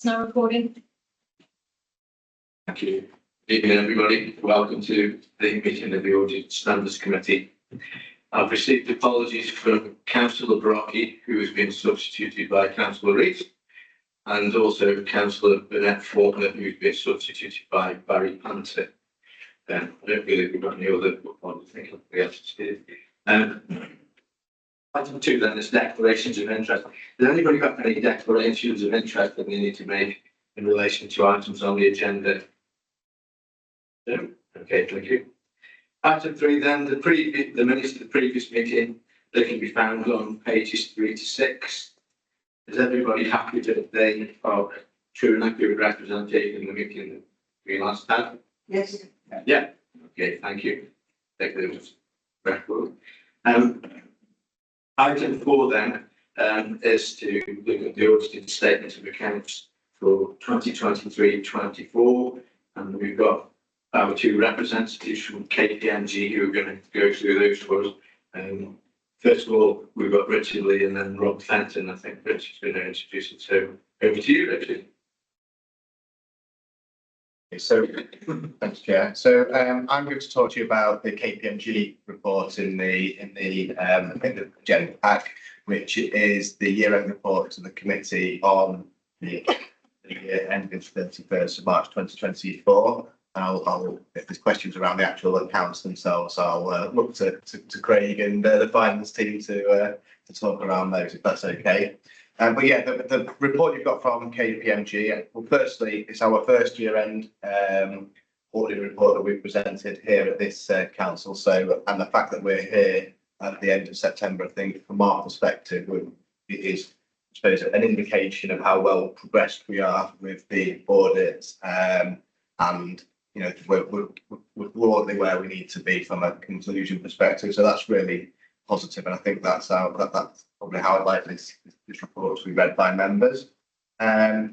It's now recording. Thank you. Good evening, everybody. Welcome to the meeting of the Audit Standards Committee. I've received apologies from Councillor Borough, who has been substituted by Councillor Rees, and also Councillor Burnett Faulkner, who's been substituted by Barry Panter. I don't believe we've got any other else to do. Item 2 then is declarations of interest. Has anybody got any declarations of interest that they need to make in relation to items on the agenda? No? Okay, thank you. Item 3 then, the minutes of the previous meeting, they can be found on pages 3 to 6. Is everybody happy that they are true and accurate representation in the meeting we last had? Yes. Yeah. Okay, thank you. Take those record. Item 4 then is to look at the audited statement of accounts for 2023-24, and we've got our two representatives from KPMG who are going to go through those for us. First of all, we've got Richard Lee and then Rob Fenton. I think Richard's going to introduce it. So over to you, Richard. So, thanks, Chair. So, I'm going to talk to you about the KPMG report in the agenda pack, which is the year-end report to the committee on the year ending 31st of March 2024. If there's questions around the actual accounts themselves, I'll look to Craig and the finance team to talk around those, if that's okay. But yeah, the report you've got from KPMG, well, firstly, it's our first year-end audit report that we've presented here at this council. So, and the fact that we're here at the end of September, I think, from our perspective, it is, I suppose, an indication of how well progressed we are with the audit, and you know, we're broadly where we need to be from a conclusion perspective. So that's really positive, and I think that's probably how I'd like this report to be read by members. As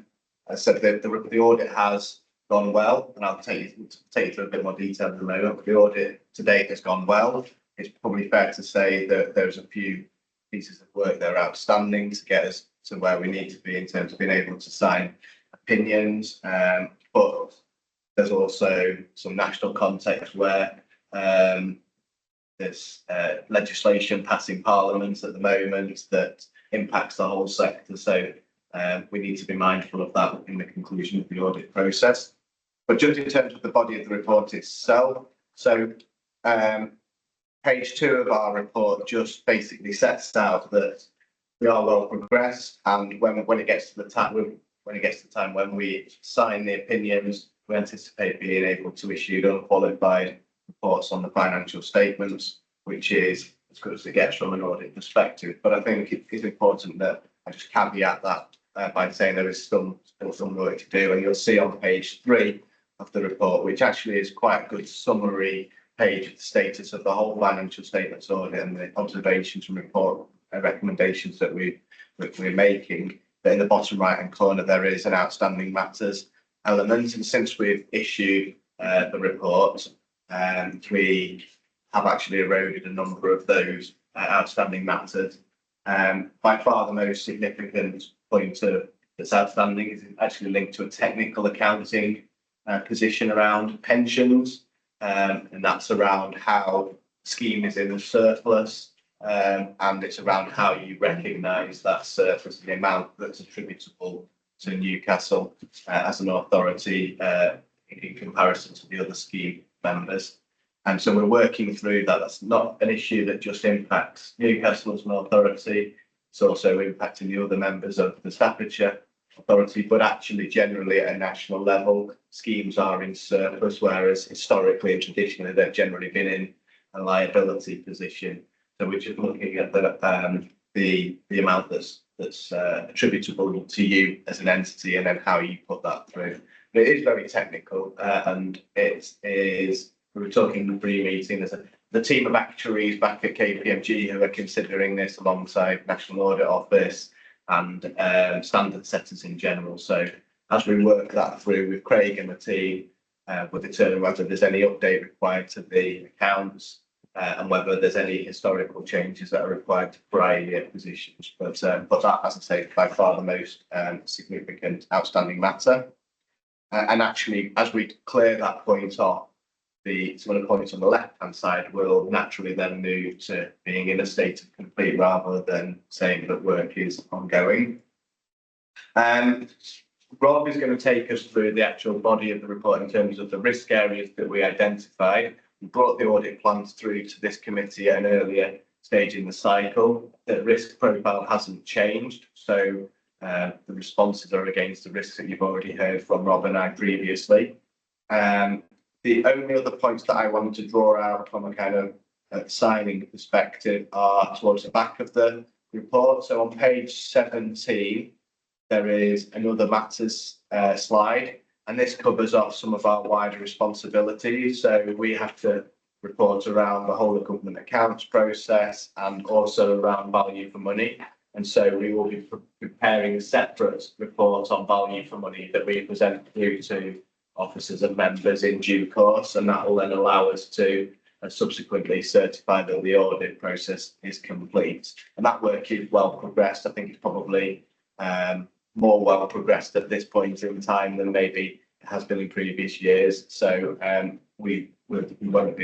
I said, the audit has gone well, and I'll take you through a bit more detail in a moment. But the audit to date has gone well. It's probably fair to say that there's a few pieces of work that are outstanding to get us to where we need to be in terms of being able to sign opinions, but there's also some national context where there's legislation passing Parliament at the moment that impacts the whole sector. So we need to be mindful of that in the conclusion of the audit process. But just in terms of the body of the report itself, so page 2 of our report just basically sets out that we are well progressed, and when it gets to the time when we sign the opinions, we anticipate being able to issue unqualified reports on the financial statements, which is as good as it gets from an audit perspective. But I think it is important that I just caveat that by saying there is still some work to do. And you'll see on page 3 of the report, which actually is quite a good summary page of the status of the whole financial statements audit and the observations and report recommendations that we're making. But in the bottom right-hand corner, there is an outstanding matters element. And since we've issued the report, we have actually eroded a number of those outstanding matters. By far the most significant point that's outstanding is actually linked to a technical accounting position around pensions, and that's around how the scheme is in the surplus, and it's around how you recognise that surplus, the amount that's attributable to Newcastle as an authority in comparison to the other scheme members. And so we're working through that. That's not an issue that just impacts Newcastle as an authority. It's also impacting the other members of the Staffordshire authority, but actually generally at a national level, schemes are in surplus, whereas historically and traditionally they've generally been in a liability position. So we're just looking at the amount that's attributable to you as an entity, and then how you put that through. But it is very technical, and it is. We were talking in the pre-meeting. There's the team of actuaries back at KPMG who are considering this alongside National Audit Office and standard setters in general. So as we work that through with Craig and the team, we'll determine whether there's any update required to the accounts, and whether there's any historical changes that are required to prior year positions. But that, as I say, is by far the most significant outstanding matter. And actually, as we clear that point off, some of the points on the left-hand side will naturally then move to being in a state of complete rather than saying that work is ongoing. Rob is going to take us through the actual body of the report in terms of the risk areas that we identified. We brought the audit plans through to this committee at an earlier stage in the cycle. The risk profile hasn't changed, so the responses are against the risks that you've already heard from Rob and I previously. The only other points that I wanted to draw out from a kind of signing perspective are towards the back of the report. So on page 17, there is another matters slide, and this covers off some of our wider responsibilities. So we have to report around the whole of government accounts process and also around value for money. And so we will be preparing a separate report on value for money that we present through to officers and members in due course, and that will then allow us to subsequently certify that the audit process is complete. And that work is well progressed. I think it's probably more well progressed at this point in time than maybe it has been in previous years. So we don't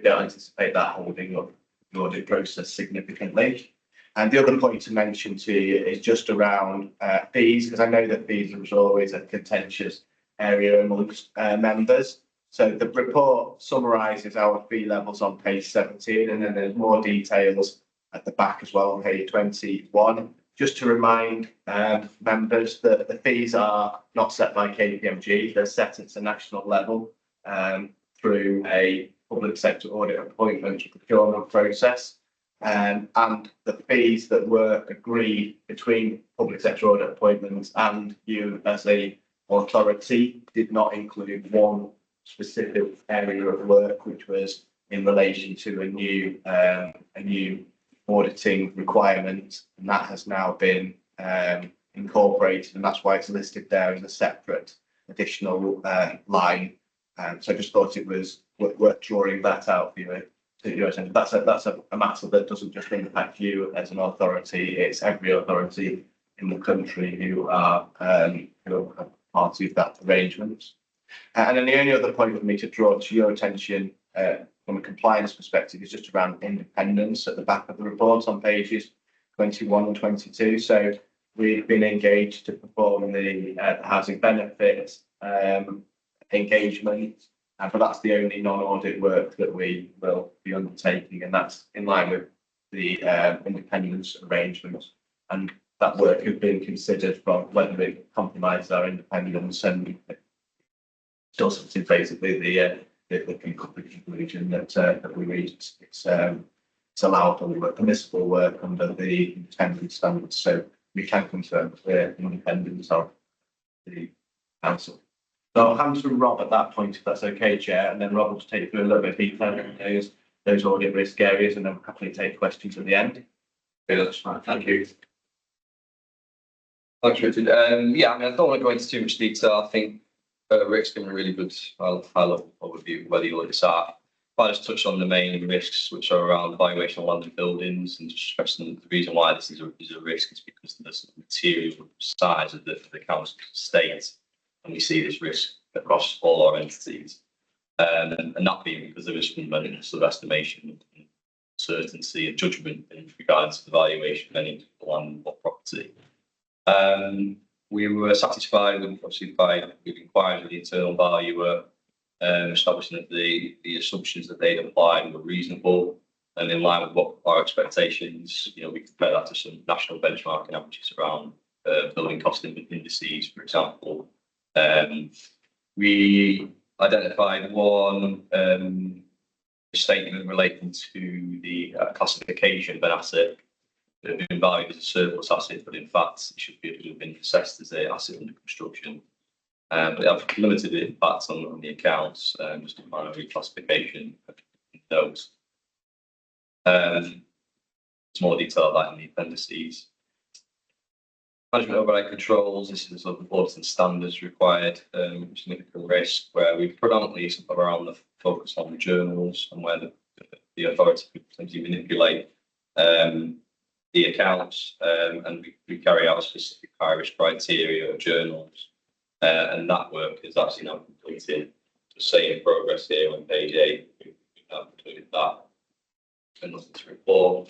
anticipate that holding up the audit process significantly. And the other point to mention to you is just around fees, because I know that fees was always a contentious area amongst members. So the report summarises our fee levels on page 17, and then there's more details at the back as well on page 21. Just to remind members that the fees are not set by KPMG, they're set at a national level through a public sector audit appointment procurement process. And the fees that were agreed between public sector audit appointments and you as a authority did not include one specific area of work, which was in relation to a new auditing requirement, and that has now been incorporated, and that's why it's listed there as a separate additional line. So I just thought it was worth drawing that out for you. That's a matter that doesn't just impact you as an authority; it's every authority in the country who are part of that arrangement. And then the only other point for me to draw to your attention from a compliance perspective is just around independence at the back of the report on pages 21 and 22. So we've been engaged to perform the housing benefit engagement, but that's the only non-audit work that we will be undertaking, and that's in line with the independence arrangement. And that work has been considered from whether it compromises our independence, and still something basically the conclusion that we reached. It's allowable work, permissible work under the independence standards, so we can confirm the independence of the council. So I'll hand to Rob at that point, if that's okay, Chair, and then Rob will take you through a little bit detail on those audit risk areas, and then we'll happily take questions at the end. Okay, that's fine. Thank you. Thanks, Richard. Yeah, I don't want to go into too much detail. I think Rick's given a really good high-level overview of where the audits are. I'll just touch on the main risks, which are around valuation of land and buildings, and just stressing the reason why this is a risk is because of the material size of the council estate, and we see this risk across all our entities. And that being because there is fundamental sort of estimation, and certainty and judgment in regards to the valuation of any land or property. We were satisfied with, obviously, we've inquired with the internal valuer, establishing that the assumptions that they'd applied were reasonable and in line with what our expectations. We compare that to some national benchmarking averages around building cost indices, for example. We identified one statement relating to the classification of an asset that had been valued as a surplus asset, but in fact it should have been assessed as an asset under construction. But they have limited impact on the accounts, just to find a reclassification of those. There's more detail of that in the appendices. Management override controls, this is sort of auditing standards required, significant risk, where we predominantly around the focus on the journals and where the the authority could potentially manipulate the accounts, and we carry out specific Irish criteria of journals, and that work is actually now completed. To say in progress here on page 8, we've now completed that, and nothing to report.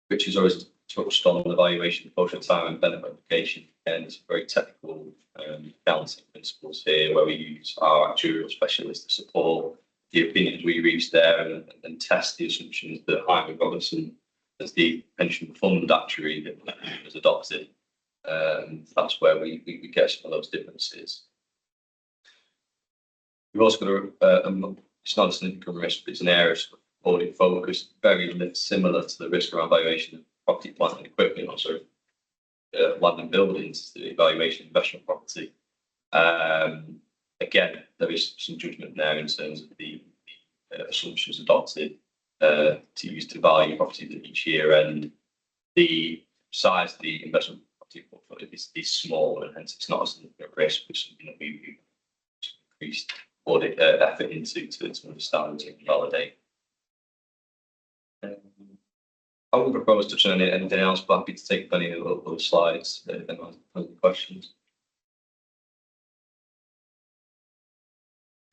Which is always touched on the valuation of social time and benefit application, and it's very technical accounting principles here, where we use our actuarial specialists to support the opinions we reach there and test the assumptions that Hyman Robertson, as the pension fund actuary, has adopted. That's where we get some of those differences. We've also got it's not a significant risk, but it's an area of audit focus, very similar to the risk around valuation of property, plant and equipment, also land and buildings, the evaluation of investment property. Again, there is some judgment there in terms of the assumptions adopted to use to value properties at each year, and the size of the investment property portfolio is small, and hence it's not a significant risk, but something that we increased audit effort into to understand and validate. I will propose touching on anything else, but happy to take any other slides if anyone has any questions.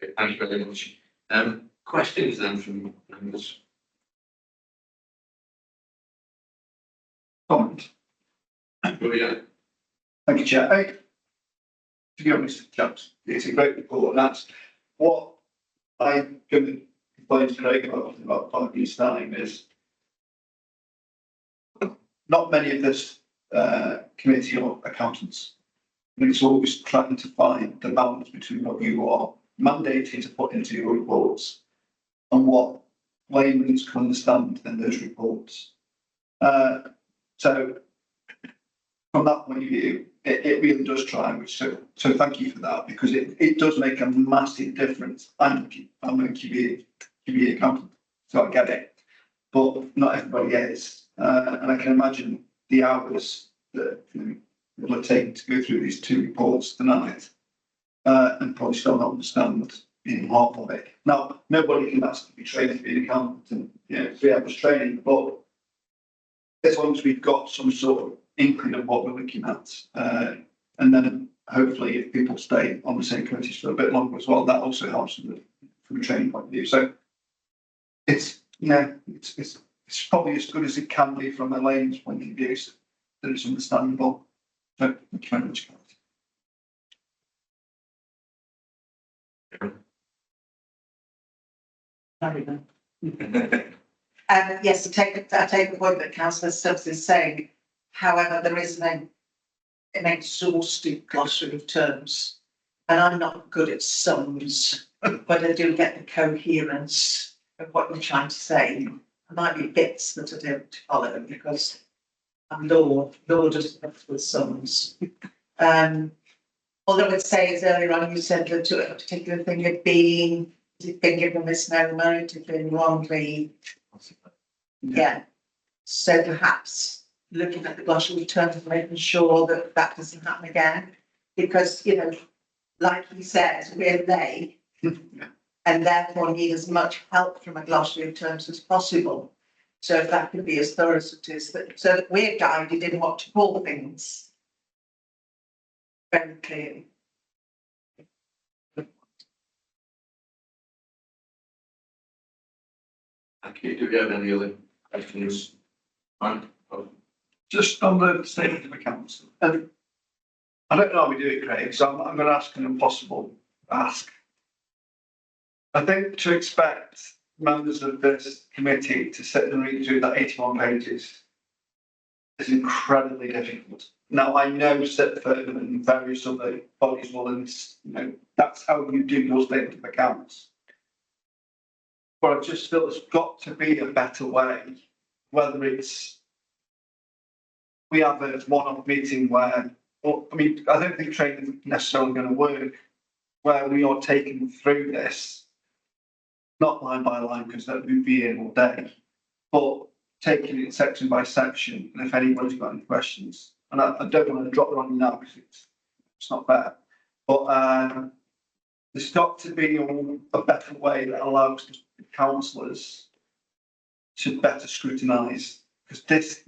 Okay, thank you very much. Questions then from members? Comment. Brilliant. Thank you, Chair. To be honest, chaps, it's a great report, and that's what I'm going to complain to Craig about 5 years' time is not many of this committee or accountants. And it's always trying to find the balance between what you are mandated to put into your reports and what laymen can understand in those reports. So from that point of view, it really does try. So thank you for that, because it does make a massive difference. I'm a QBE accountant, so I get it, but not everybody is. And I can imagine the hours that it will have taken to go through these 2 reports tonight, and probably still not understand half of it. Now, nobody can ask to be trained to be an accountant and 3 hours training, but as long as we've got some sort of inkling of what we're looking at, and then hopefully if people stay on the same committees for a bit longer as well, that also helps from a training point of view. So it's probably as good as it can be from a layman's point of view, so that it's understandable. So thank you very much, guys. Yes, I take the point that Councillor Stubbs is saying. However, there is an exhaustive glossary of terms, and I'm not good at sums, but I do get the coherence of what you're trying to say. There might be bits that I don't follow because I'm law doesn't have with sums. All I would say is earlier on you said that a particular thing had been given a misnomer, it had been wrongly. Yeah. So perhaps looking at the glossary terms and making sure that that doesn't happen again, because like he says, we're lay and therefore need as much help from a glossary of terms as possible. So if that could be as thorough as it is, so that we're guided in what to call things very clearly. Thank you. Do we have any other questions? Just on the statement of accounts, and I don't know how we do it, Craig, so I'm going to ask an impossible ask. I think to expect members of this committee to sit and read through that 81 pages is incredibly difficult. Now, I know Sitford and various other bodies will, and that's how you do your statement of accounts. But I just feel there's got to be a better way, whether it's we have a one-off meeting where, I don't think training is necessarily going to work, where we are taking through this, not line by line, because that would be here all day, but taking it section by section. And if anybody's got any questions, and I don't want to drop them on you now because it's not fair, but there's got to be a better way that allows the councillors to better scrutinise, because this,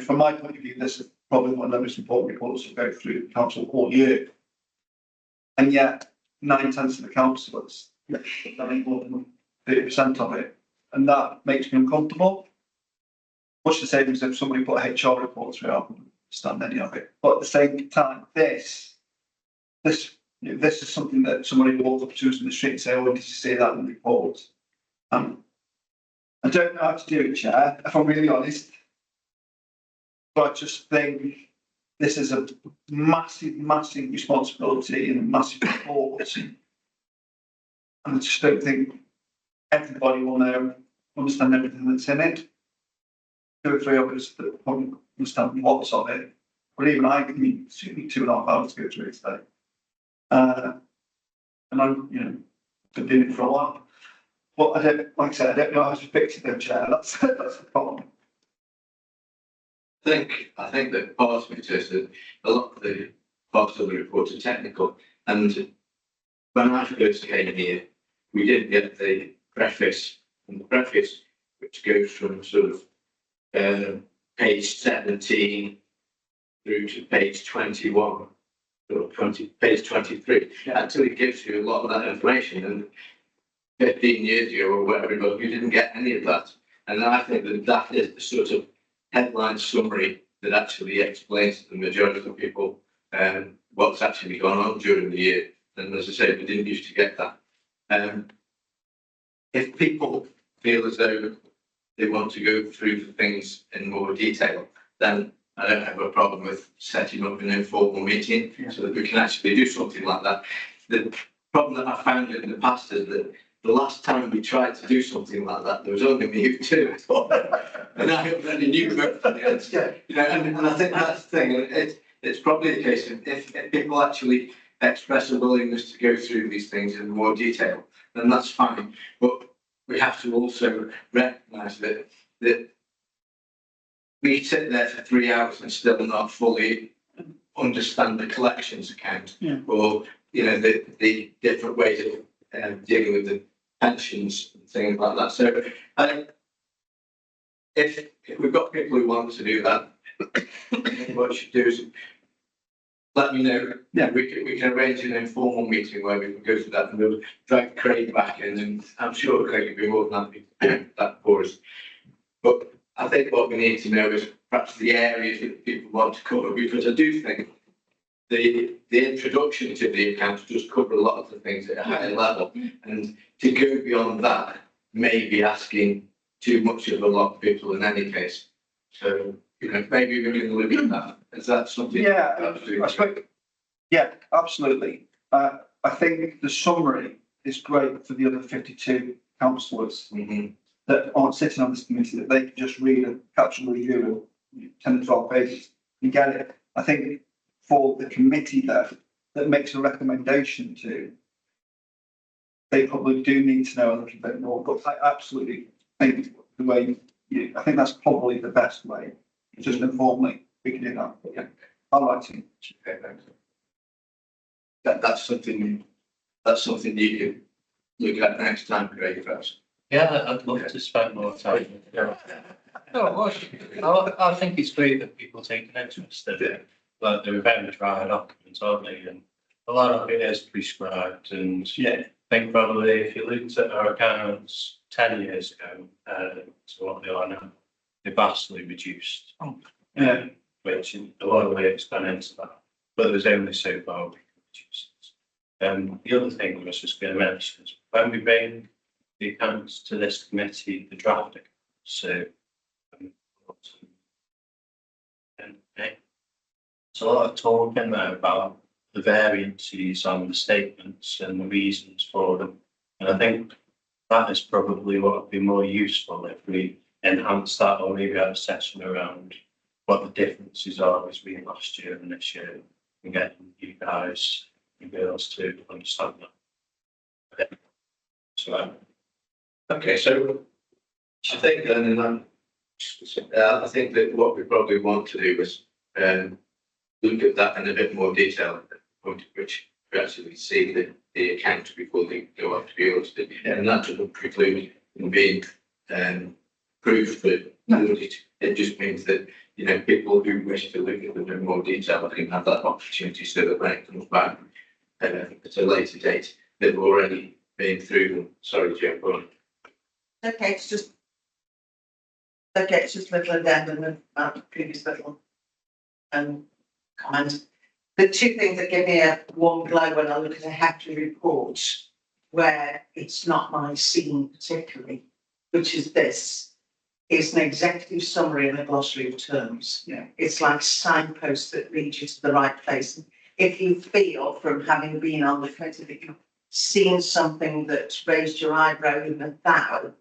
from my point of view, this is probably one of the most important reports to go through the council all year. And yet 9/10 of the councillors, I think more than 30% of it, and that makes me uncomfortable. Much the same as if somebody put a HR report through, I wouldn't understand any of it. But at the same time, this is something that somebody walks up to us in the street and say, "Oh, did you see that in the report?" I don't know how to do it, Chair, if I'm really honest. But I just think this is a massive, massive responsibility and a massive report. And I just don't think everybody will understand everything that's in it. 2 or 3 of us that probably understand lots of it, but even I can need 2.5 hours to go through it today. And I'm, been doing it for a while. But I don't know how to fix it though, Chair. That's the problem. I think that part of it is that a lot of the parts of the report are technical, and when I first came here, we didn't get the preface, and the preface, which goes from sort of page 17 through to page 21 or page 23, actually gives you a lot of that information. And 15 years ago or whatever it was, you didn't get any of that. And I think that is the sort of headline summary that actually explains to the majority of people what's actually gone on during the year. And as I said, we didn't used to get that. If people feel as though they want to go through the things in more detail, then I don't have a problem with setting up an informal meeting so that we can actually do something like that. The problem that I found in the past is that the last time we tried to do something like that, there was only me who did it, and I already knew everything else. And I think that's the thing. It's probably the case if people actually express a willingness to go through these things in more detail, then that's fine. But we have to also recognise that we sit there for 3 hours and still not fully understand the collections account, or the different ways of dealing with the pensions and things like that. So if we've got people who want to do that, what you should do is let me know. Yeah, we can arrange an informal meeting where we can go through that, and we'll drag Craig back in, and I'm sure Craig will be more than happy to do that for us. But I think what we need to know is perhaps the areas that people want to cover, because I do think the introduction to the accounts does cover a lot of the things at a higher level, and to go beyond that may be asking too much of a lot of people in any case. So, maybe we can look at that. Is that something? Yeah, absolutely. I think the summary is great for the other 52 councillors that aren't sitting on this committee, that they can just read a capsule review of 10 to 12 pages and get it. I think for the committee that makes a recommendation to, they probably do need to know a little bit more. But I absolutely think the way I think that's probably the best way. Just informally, we can do that. But yeah, I like to. That's something you can look at next time, Craig, perhaps. Yeah, I'd love to spend more time. I think it's great that people take an interest in it. Like they're very dry documents, aren't they? And a lot of it is prescribed. And I think probably if you looked at our accounts 10 years ago to what they are now, they're vastly reduced. Which a lot of ways gone into that. But there's only so far we can reduce it. The other thing I was just going to mention is when we bring the accounts to this committee, the draft accounts, so there's a lot of talk in there about the variances on the statements and the reasons for them. And I think that is probably what would be more useful if we enhance that, or maybe have a session around what the differences are between last year and this year, and getting you guys and girls to understand that. So, okay, so I think then, I think that what we probably want to do is look at that in a bit more detail, at the point at which to actually see the accounts before they go up to be audited. And that doesn't preclude them being approved for audit. It just means that, you know, people who wish to look at them in more detail can have that opportunity, so that when it comes back at a later date, they've already been through them. Sorry, Joe, go on. Okay, it's just a little addendum about the previous little comment. The two things that give me a warm glow when I look at a Hector report, where it's not my scene particularly, which is this, is an executive summary and a glossary of terms. Yeah. It's like signposts that lead you to the right place. If you feel from having been on the committee that you've seen something that raised your eyebrow in the thou,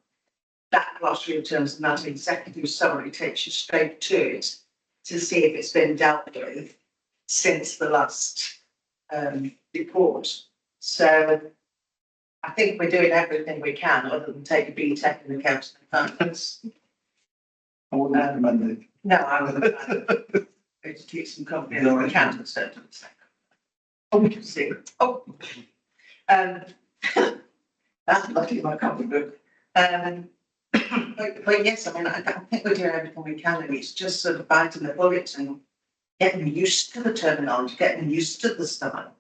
that glossary of terms and that executive summary takes you straight to it to see if it's been dealt with since the last report. So I think we're doing everything we can other than take a BTEC in accounting and finance. I wouldn't recommend it. No, I wouldn't. Go to teach some company or accountants don't do the same. Oh, we can see. Oh. That's lucky my copy book. But yes, I mean, I think we're doing everything we can, and it's just sort of biting the bullet and getting used to the terminology, getting used to the style.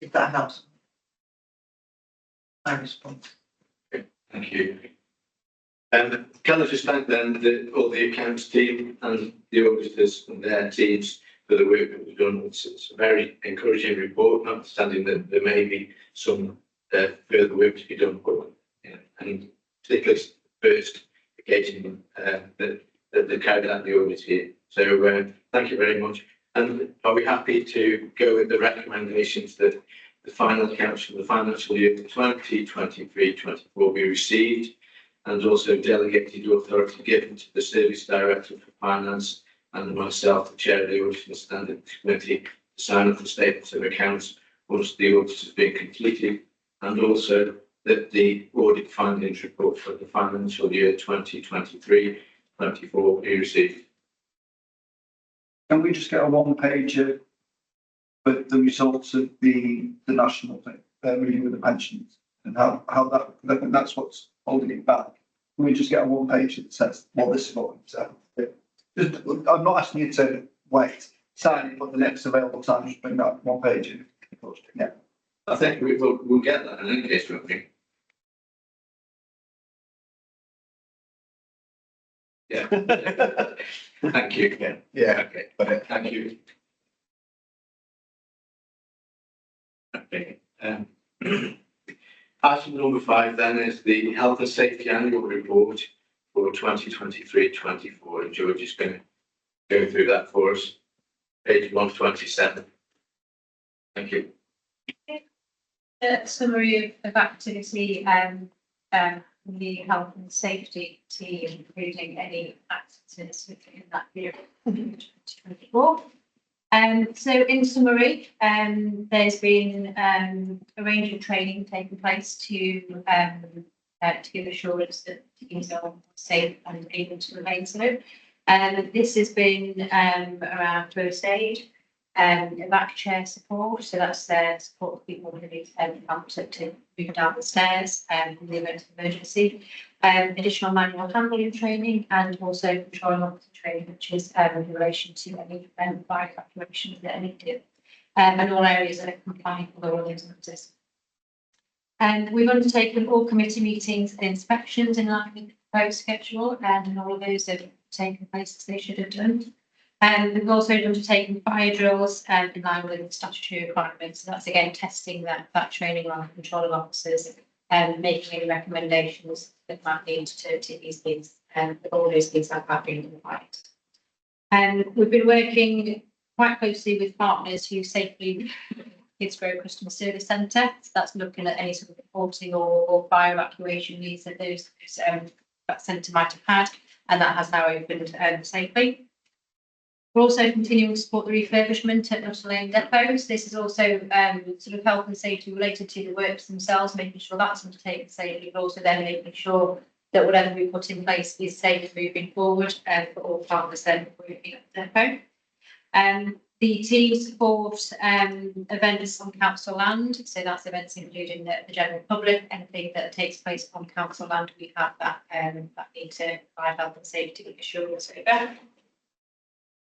If that helps. I respond. Thank you. Can I just thank then all the accounts team and the auditors and their teams for the work that was done. It's a very encouraging report, notwithstanding that there may be some further work to be done, but and particularly first occasion that they carried out the audit here. So thank you very much. And are we happy to go with the recommendations that the final accounts for the financial year 2023-24 be received, and also delegated authority given to the Service Director for Finance and myself, the Chair of the Audit and Standing Committee, to sign off the statements of accounts once the audit has been completed, and also that the audit findings report for the financial year 2023-24 be received. Can we just get a one-pager with the results of the national thing, review of the pensions, and how that, I think that's what's holding it back. Can we just get a one-pager that says, well, this is what we've said. I'm not asking you to wait, sign it, but the next available time, just bring that one page in. Yeah. I think we'll get that in any case, won't we? Yeah. Thank you. Yeah. Okay. But Thank you. Okay. Item number 5 then is the Health and Safety Annual Report for 2023-24, and George is going to go through that for us. Page 127. Thank you. A summary of activity the health and safety team, including any accidents within that period of 2024. So in summary, there's been a range of training taking place to give assurance that teams are safe and able to remain so. This has been around first aid, back chair support, so that's their support of people who need help to move down the stairs in the event of emergency, additional manual handling training, and also controlling officer training, which is in relation to any fire evacuations that are needed, and all areas that are compliant with all those matters. We've undertaken all committee meetings and inspections in line with the proposed schedule, and all of those have taken place as they should have done. We've also undertaken fire drills in line with the statutory requirements. So that's again testing that training on controlling officers and making any recommendations that might need to these things. All those things have been applied. We've been working quite closely with partners who safely Borough Customer Service Centre. So that's looking at any sort of reporting or fire evacuation needs that that centre might have had, and that has now opened safely. We're also continuing to support the refurbishment at Newcastle-under-Lyme depots. This is also sort of health and safety related to the works themselves, making sure that's undertaken safely, but also then making sure that whatever we put in place is safe moving forward for all partners then working at the depot. The team supports events on council land, so that's events including the general public, anything that takes place on council land, we have that need to provide health and safety assurance over.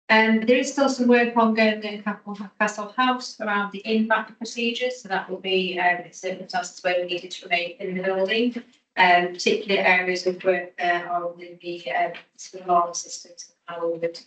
There is still some work ongoing in Newcastle House around the in-back procedures, so that will be circumstances where we needed to remain in the building. Particular areas of work there are within the alarm systems and how we would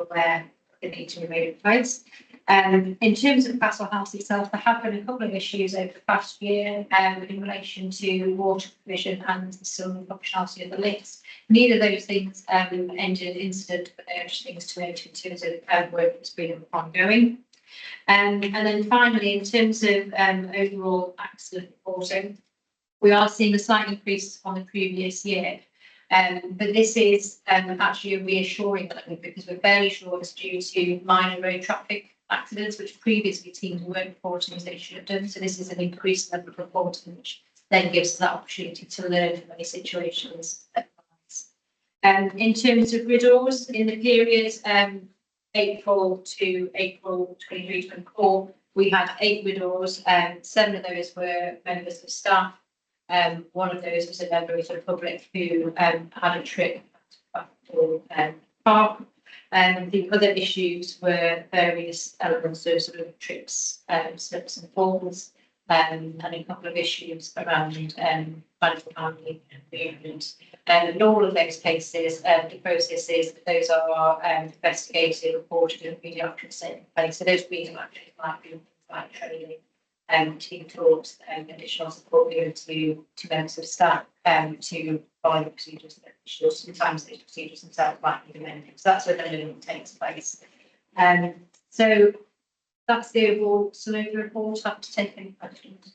where they need to remain in place. In terms of Castle House itself, there have been a couple of issues over the past year in relation to water provision and some functionality of the lifts. Neither of those things ended in incident, but they are just things to note in terms of work that's been ongoing. And then finally, in terms of overall accident reporting, we are seeing a slight increase on the previous year. But this is actually a reassuring element because we're fairly sure it's due to minor road traffic accidents, which previously teams weren't reporting as they should have done. So this is an increased level of reporting, which then gives us that opportunity to learn from any situations that arise. In terms of riddles, in the period April to April 23-24, we had 8 riddles, 7 of those were members of staff. One of those was a member of the public who had a trip to park. The other issues were various elements of sort of trips, slips and falls, and a couple of issues around medical handling and movement. In all of those cases, the process is that those are investigated, reported, and pediatrics taking place. So those pediatrics might be like training. Team talks and additional support given to members of staff to follow the procedures. Sometimes these procedures themselves might be amended. So that's where the learning takes place. So that's the overall summary of the report. I have to take any questions.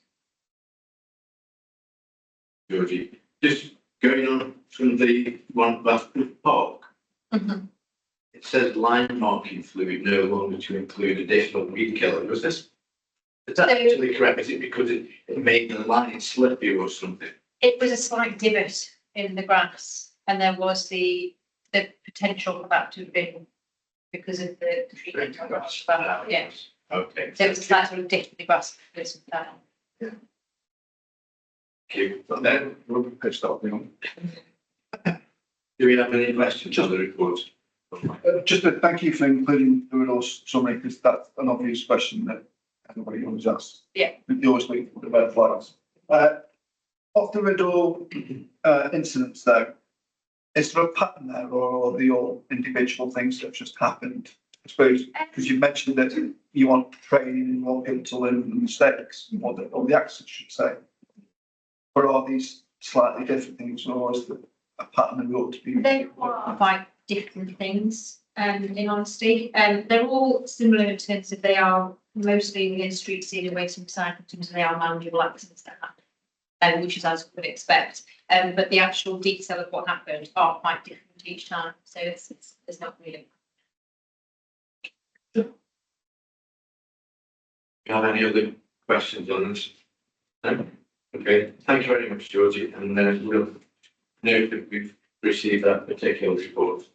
Georgie, just going on from the one about the park. It says line marking fluid no longer to include additional weed killer. Was this? Is that actually correct? Is it because it made the line slippy or something? It was a slight divot in the grass, and there was the potential for that to have been because of the treatment on grass. Yeah. Okay. So it was a slight sort of dip in the grass because of that. Thank you. But then we'll pitch that on. Do we have any questions on the report? Just a thank you for including the riddles summary, because that's an obvious question that everybody always asks. Yeah. You always look for the red flags. Of the riddle incidents though, is there a pattern there, or are they all individual things that have just happened? I suppose because you mentioned that you want training and you want people to learn from the mistakes or the accidents, should say. Or are these slightly different things, or is there a pattern that we ought to be? They are quite different things, in honesty. They're all similar in terms of they are mostly within street scene and waiting beside victims, and they are manageable accidents that happen, which is as we would expect. But the actual detail of what happened are quite different each time. So it's not really. Do you have any other questions on this? No? Okay, thank you very much, Georgie. And then we'll note that we've received that particular report.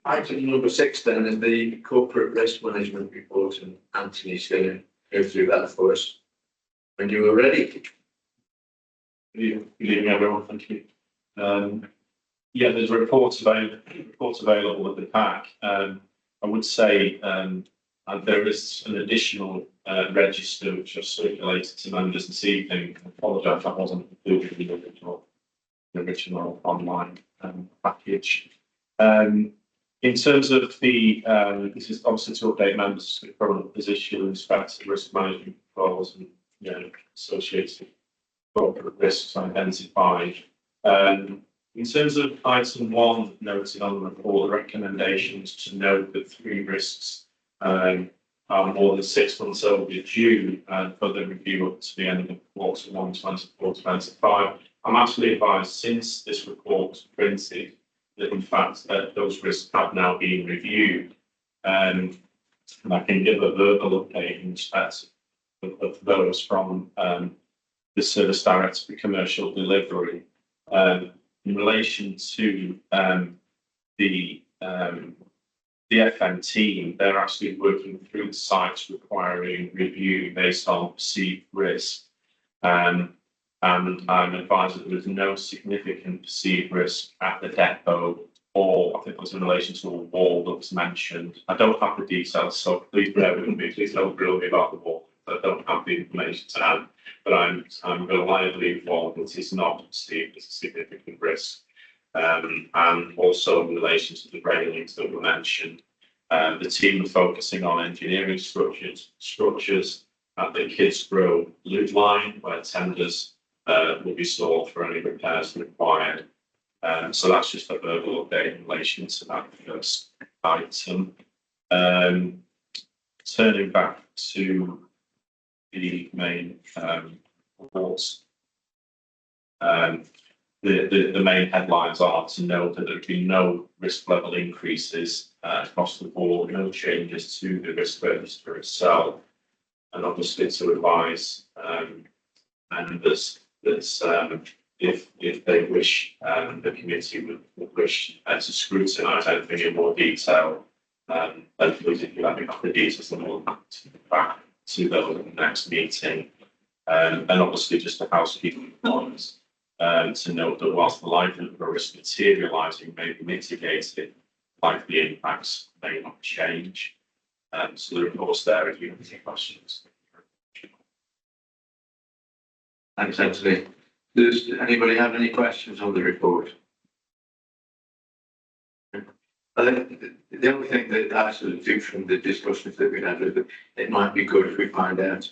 Item number 6 then is the corporate risk management report, and Anthony's going to go through that for us. When you are ready. Good evening, everyone. Thank you. Yeah, there's reports available at the pack. I would say there is an additional register which I've circulated to members this evening. I apologise, that wasn't included in the original online package. In terms of the, this is obviously to update members to the current position in respect to risk management controls and associated corporate risks identified. In terms of item 1 noted on the report, the recommendations to note that 3 risks are more than 6 months overdue for the review up to the end of quarter 1, 24-25. I'm actually advised since this report was printed that in fact those risks have now been reviewed, and I can give a verbal update in respect of those from the Service Director for Commercial Delivery. In relation to the the FM team, they're actually working through the sites requiring review based on perceived risk. And I'm advised that there is no significant perceived risk at the depot, or I think it was in relation to a wall that was mentioned. I don't have the details, so please bear with me. Please don't grill me about the wall. I don't have the information to hand, but I'm reliably informed that it's not perceived as a significant risk. And also in relation to the railings that were mentioned, the team are focusing on engineering structures at the Newcastle-under-Lyme line, where tenders will be sought for any repairs required. So that's just a verbal update in relation to that first item. Turning back to the main reports. The main headlines are to note that there have been no risk level increases across the board, no changes to the risk register itself, and obviously to advise members that if they wish, the committee would wish to scrutinise anything in more detail, then please, if you have enough of the details, then we'll come back to those in the next meeting. And obviously just a housekeeping point. To note that whilst the likelihood of a risk materialising may be mitigated, likely impacts may not change. So the report's there if you have any questions. Thanks, Anthony. Does anybody have any questions on the report? I think the only thing that I sort of took from the discussions that we had is that it might be good if we find out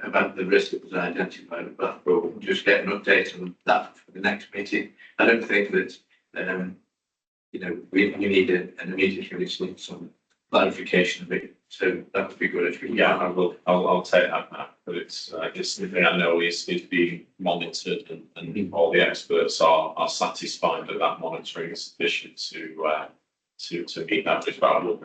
about the risk that was identified at Borough, just get an update on that for the next meeting. I don't think that we need an immediate release, need some clarification of it. So that would be good if we. Yeah, I'll take that now. But it's something I know is being monitored, and all the experts are satisfied that that monitoring is sufficient to meet that risk level.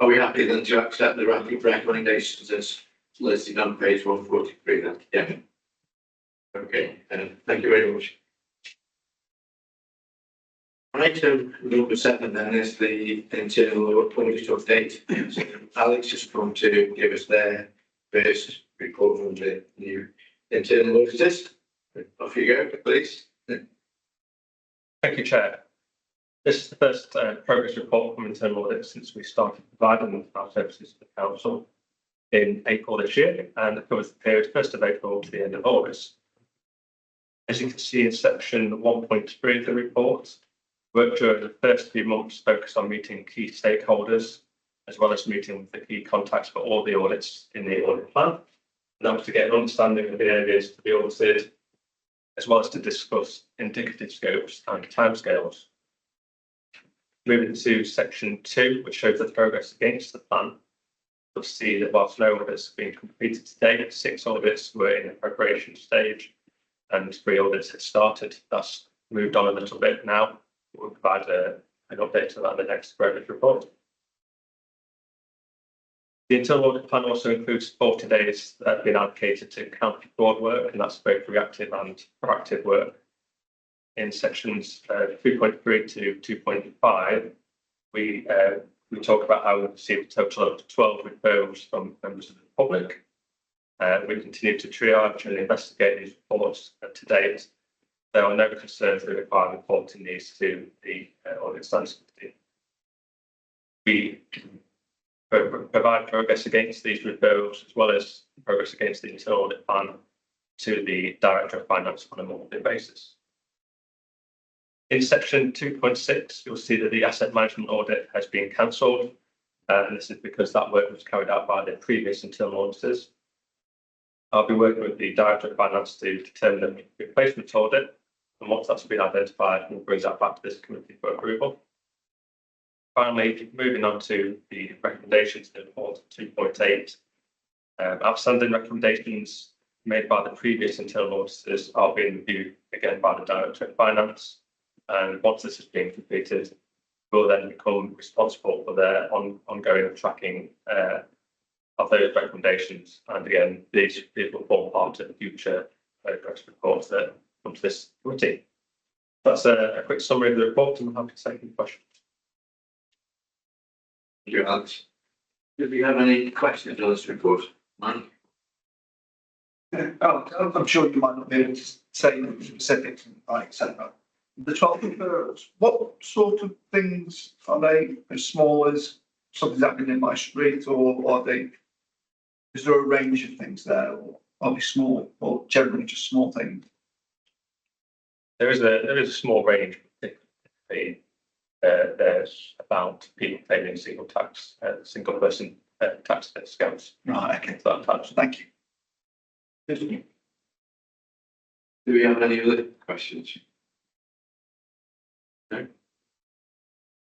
Are we happy then to accept the recommendations as listed on page 143 then? Yeah. Okay, thank you very much. Item number 7 then is the internal audit update. So Alex has come to give us their first report from the new internal auditors. Off you go, please. Thank you, Chair. This is the first progress report from internal audit since we started providing our services to the council in April this year, and it covers the period 1st of April to the end of August. As you can see in section 1.3 of the report, work during the first few months focused on meeting key stakeholders, as well as meeting with the key contacts for all the audits in the audit plan. And that was to get an understanding of the areas to be audited, as well as to discuss indicative scopes and timescales. Moving to section 2, which shows the progress against the plan, you'll see that whilst no audits have been completed to date, 6 audits were in the preparation stage and 3 audits had started. That's moved on a little bit now. We'll provide an update to that in the next progress report. The internal audit plan also includes 40 days that have been allocated to county fraud work, and that's both reactive and proactive work. In sections 3.3 to 2.5, we talk about how we received a total of 12 referrals from members of the public. We continue to triage and investigate these reports. To date, there are no concerns that require reporting these to the Audit Standards Committee. We provide progress against these referrals, as well as progress against the internal audit plan, to the Director of Finance on a monthly basis. In section 2.6, you'll see that the asset management audit has been cancelled, and this is because that work was carried out by the previous internal auditors. I'll be working with the Director of Finance to determine the replacement audit, and once that's been identified, we'll bring that back to this committee for approval. Finally, moving on to the recommendations in report 2.8. Outstanding recommendations made by the previous internal auditors are being reviewed again by the Director of Finance. And once this has been completed, we'll then become responsible for their ongoing tracking of those recommendations. And again, these will form part of the future progress reports that come to this committee. That's a quick summary of the report, and I'm happy to take any questions. you, Alex. Do we have any questions on this report? Mike? I'm sure you might not be able to say the specifics, like, etc. The 12 referrals, what sort of things are they? As small as something's happening in my street, or are they? Is there a range of things there, or are they small, or generally just small things? There is a small range. There's about people paying single person tax discounts. Right, okay, So that's thank you. Do we have any other questions? No?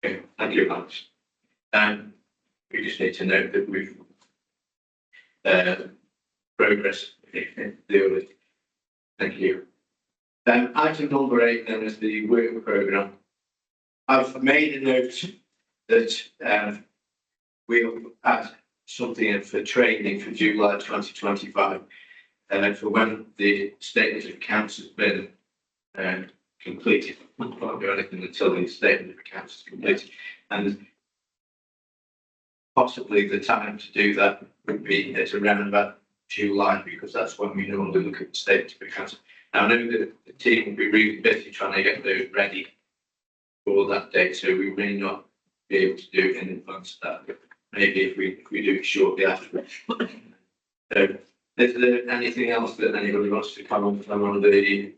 Okay, thank you, Alex. We just need to note that we've progress in the audit. Thank you. Item number 8 then is the work programme. I've made a note that we'll add something in for training for July 2025, for when the statement of accounts has been completed. We can't do anything until the statement of accounts is completed, and possibly the time to do that would be at around about July, because that's when we normally look at the statement of accounts. Now, I know that the team will be really busy trying to get those ready for that date, so we may not be able to do it in advance of that, but maybe if we do it shortly after. So, is there anything else that anybody wants to comment on the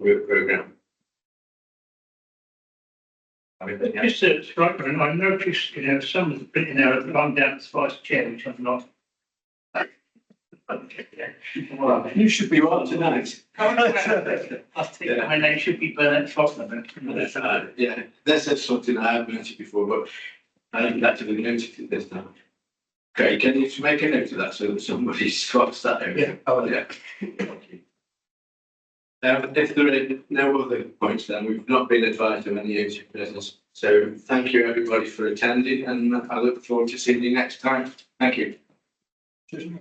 work programme? Just a strike, and I noticed, some of the printing there have gone down as vice chair, which I'm not. Well, you should be on tonight. I think my name should be Bernard Foster. Yeah, that's something I have mentioned before, but I haven't actually noticed it this time. Okay, can you make a note of that so that somebody spots that area? Yeah. Oh, Yeah. Thank you. If there are no other points, then we've not been advised of any urgent business. So thank you everybody for attending, and I look forward to seeing you next time. Thank you. Cheers.